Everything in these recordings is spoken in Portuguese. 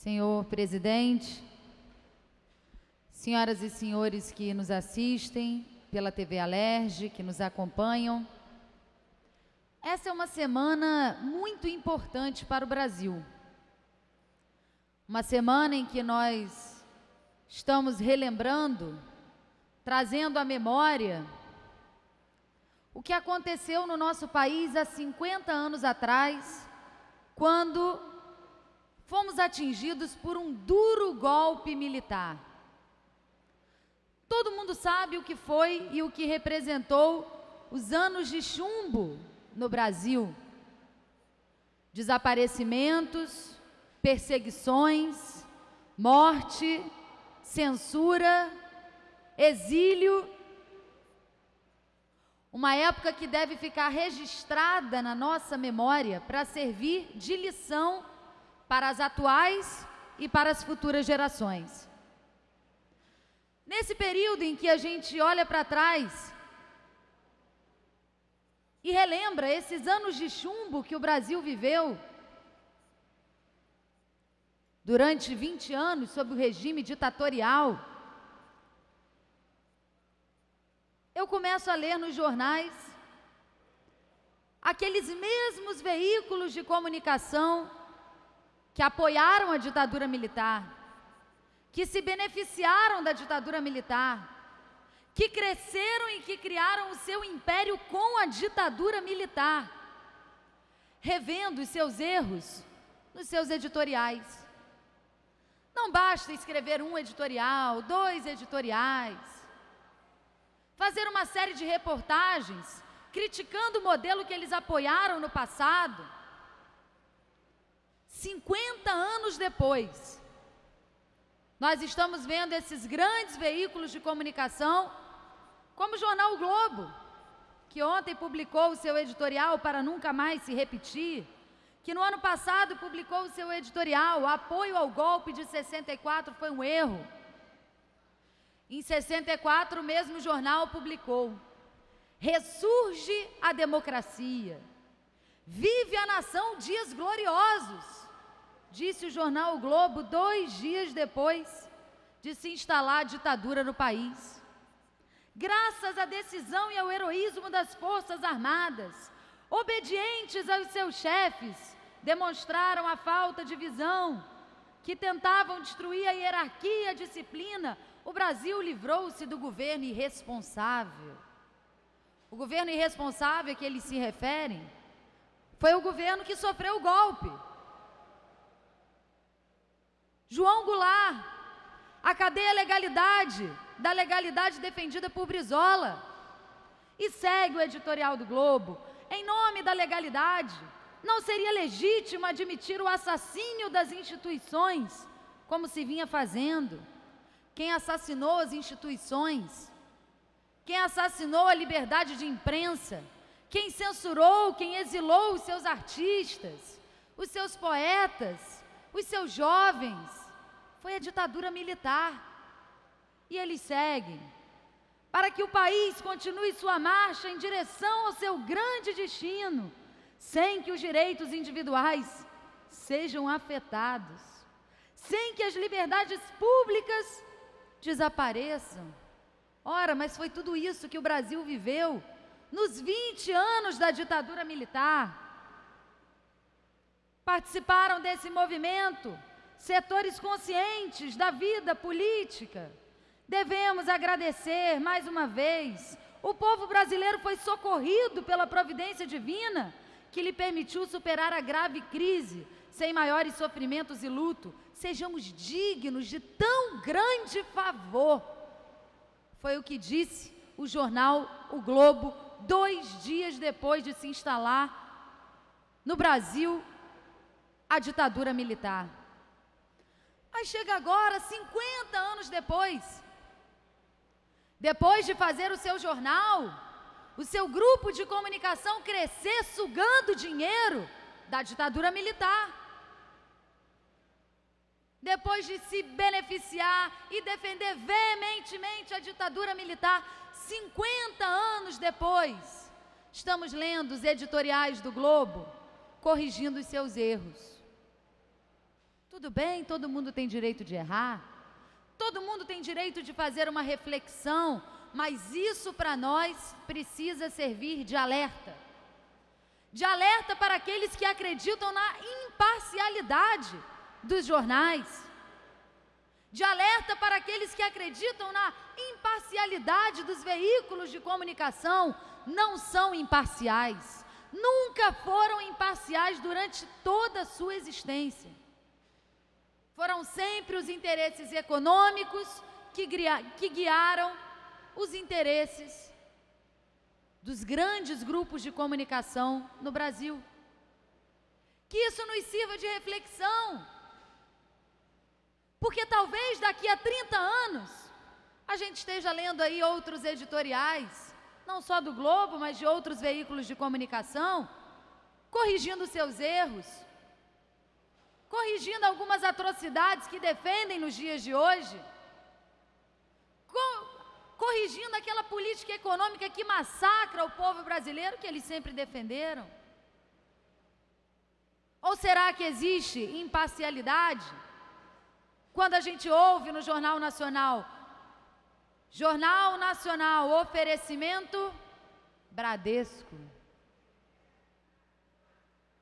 Senhor presidente, senhoras e senhores que nos assistem pela TV Alerj, que nos acompanham, essa é uma semana muito importante para o Brasil. Uma semana em que nós estamos relembrando, trazendo à memória o que aconteceu no nosso país há 50 anos atrás, quando fomos atingidos por um duro golpe militar. Todo mundo sabe o que foi e o que representou os anos de chumbo no Brasil. Desaparecimentos, perseguições, morte, censura, exílio. Uma época que deve ficar registrada na nossa memória para servir de lição para as atuais e para as futuras gerações. Nesse período em que a gente olha para trás e relembra esses anos de chumbo que o Brasil viveu durante 20 anos sob o regime ditatorial, eu começo a ler nos jornais aqueles mesmos veículos de comunicação que apoiaram a ditadura militar, que se beneficiaram da ditadura militar, que cresceram e que criaram o seu império com a ditadura militar, revendo os seus erros nos seus editoriais. Não basta escrever um editorial, 2 editoriais, fazer uma série de reportagens criticando o modelo que eles apoiaram no passado. 50 anos depois, nós estamos vendo esses grandes veículos de comunicação, como o jornal O Globo, que ontem publicou o seu editorial Para Nunca Mais Se Repetir, que no ano passado publicou o seu editorial O Apoio ao Golpe de 64 foi um erro. Em 64, o mesmo jornal publicou: ressurge a democracia, vive a nação dias gloriosos, disse o jornal O Globo 2 dias depois de se instalar a ditadura no país. Graças à decisão e ao heroísmo das Forças Armadas, obedientes aos seus chefes, demonstraram a falta de visão, que tentavam destruir a hierarquia e a disciplina, o Brasil livrou-se do governo irresponsável. O governo irresponsável a que eles se referem foi o governo que sofreu o golpe. João Goulart, a cadeia da legalidade defendida por Brizola. E segue o editorial do Globo: em nome da legalidade, não seria legítimo admitir o assassínio das instituições, como se vinha fazendo. Quem assassinou as instituições, quem assassinou a liberdade de imprensa, quem censurou, quem exilou os seus artistas, os seus poetas, os seus jovens, foi a ditadura militar. E eles seguem: para que o país continue sua marcha em direção ao seu grande destino, sem que os direitos individuais sejam afetados, sem que as liberdades públicas desapareçam. Ora, mas foi tudo isso que o Brasil viveu nos 20 anos da ditadura militar. Participaram desse movimento setores conscientes da vida política. Devemos agradecer mais uma vez. O povo brasileiro foi socorrido pela providência divina, que lhe permitiu superar a grave crise sem maiores sofrimentos e luto. Sejamos dignos de tão grande favor. Foi o que disse o jornal O Globo 2 dias depois de se instalar no Brasil a ditadura militar. Aí chega agora, 50 anos depois de fazer o seu jornal, o seu grupo de comunicação crescer sugando dinheiro da ditadura militar, depois de se beneficiar e defender veementemente a ditadura militar, 50 anos depois, estamos lendo os editoriais do Globo corrigindo os seus erros. Tudo bem, todo mundo tem direito de errar, todo mundo tem direito de fazer uma reflexão, mas isso para nós precisa servir de alerta. De alerta para aqueles que acreditam na imparcialidade dos jornais. De alerta para aqueles que acreditam na imparcialidade dos veículos de comunicação. Não são imparciais. Nunca foram imparciais durante toda a sua existência. Foram sempre os interesses econômicos que guiaram os interesses dos grandes grupos de comunicação no Brasil. Que isso nos sirva de reflexão, porque talvez daqui a 30 anos a gente esteja lendo aí outros editoriais, não só do Globo, mas de outros veículos de comunicação, corrigindo seus erros, corrigindo algumas atrocidades que defendem nos dias de hoje, corrigindo aquela política econômica que massacra o povo brasileiro que eles sempre defenderam. Ou será que existe imparcialidade quando a gente ouve no Jornal Nacional, oferecimento Bradesco.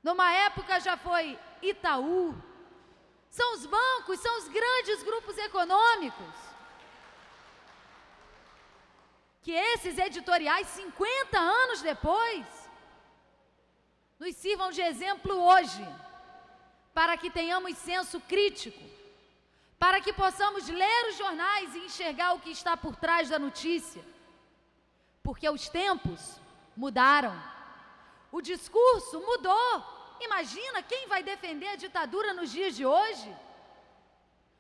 Numa época já foi Itaú. São os bancos, são os grandes grupos econômicos que esses editoriais, 50 anos depois, nos sirvam de exemplo hoje, para que tenhamos senso crítico, para que possamos ler os jornais e enxergar o que está por trás da notícia, porque os tempos mudaram, o discurso mudou. Imagina quem vai defender a ditadura nos dias de hoje?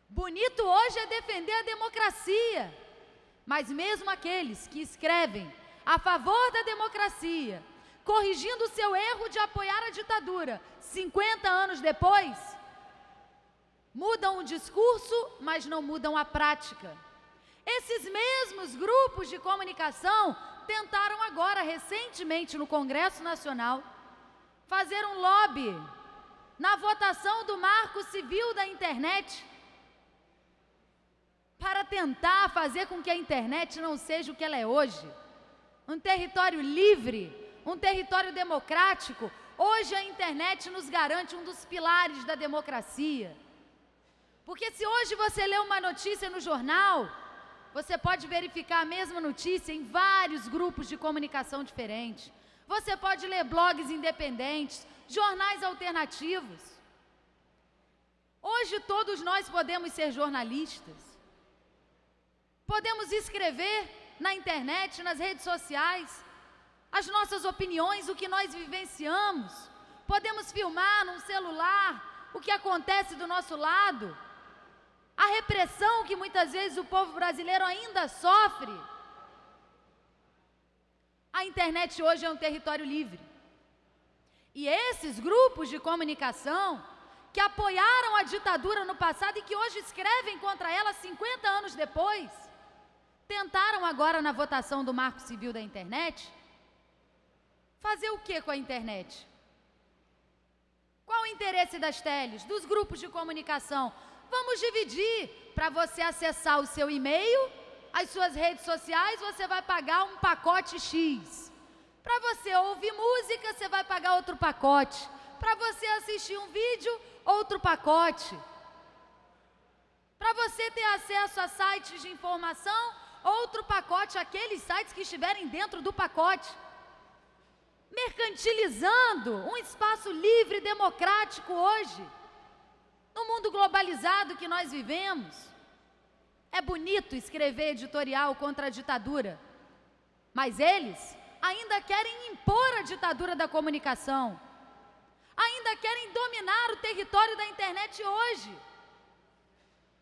Bonito hoje é defender a democracia, mas mesmo aqueles que escrevem a favor da democracia, corrigindo o seu erro de apoiar a ditadura, 50 anos depois, mudam o discurso, mas não mudam a prática. Esses mesmos grupos de comunicação tentaram agora, recentemente, no Congresso Nacional, fazer um lobby na votação do Marco Civil da Internet, para tentar fazer com que a internet não seja o que ela é hoje. Um território livre, um território democrático. Hoje a internet nos garante um dos pilares da democracia. Porque se hoje você lê uma notícia no jornal, você pode verificar a mesma notícia em vários grupos de comunicação diferentes. Você pode ler blogs independentes, jornais alternativos. Hoje todos nós podemos ser jornalistas. Podemos escrever na internet, nas redes sociais, as nossas opiniões, o que nós vivenciamos. Podemos filmar num celular o que acontece do nosso lado. A repressão que muitas vezes o povo brasileiro ainda sofre. A internet hoje é um território livre. E esses grupos de comunicação que apoiaram a ditadura no passado e que hoje escrevem contra ela 50 anos depois, tentaram agora na votação do Marco Civil da Internet fazer o que com a internet? Qual o interesse das teles, dos grupos de comunicação? Vamos dividir. Para você acessar o seu e-mail, as suas redes sociais, você vai pagar um pacote X. Para você ouvir música, você vai pagar outro pacote. Para você assistir um vídeo, outro pacote. Para você ter acesso a sites de informação, outro pacote, aqueles sites que estiverem dentro do pacote. Mercantilizando um espaço livre e democrático hoje. No mundo globalizado que nós vivemos, é bonito escrever editorial contra a ditadura, mas eles ainda querem impor a ditadura da comunicação, ainda querem dominar o território da internet hoje,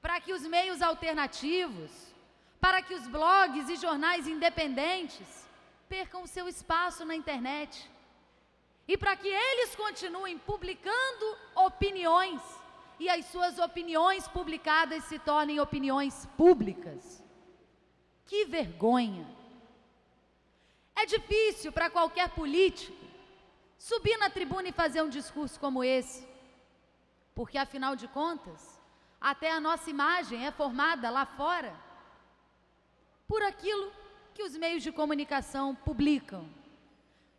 para que os meios alternativos, para que os blogs e jornais independentes percam seu espaço na internet, e para que eles continuem publicando opiniões, e as suas opiniões publicadas se tornem opiniões públicas. Que vergonha! É difícil para qualquer político subir na tribuna e fazer um discurso como esse, porque afinal de contas, até a nossa imagem é formada lá fora por aquilo que os meios de comunicação publicam.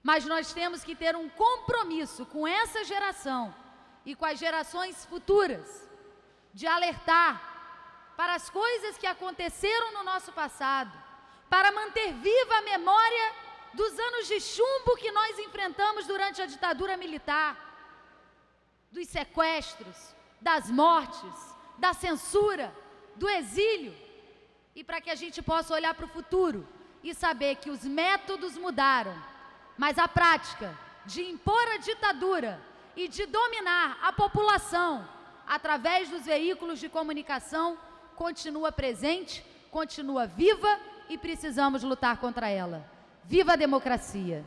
Mas nós temos que ter um compromisso com essa geração e com as gerações futuras, de alertar para as coisas que aconteceram no nosso passado, para manter viva a memória dos anos de chumbo que nós enfrentamos durante a ditadura militar, dos sequestros, das mortes, da censura, do exílio, e para que a gente possa olhar para o futuro e saber que os métodos mudaram, mas a prática de impor a ditadura e de dominar a população através dos veículos de comunicação continua presente, continua viva e precisamos lutar contra ela. Viva a democracia!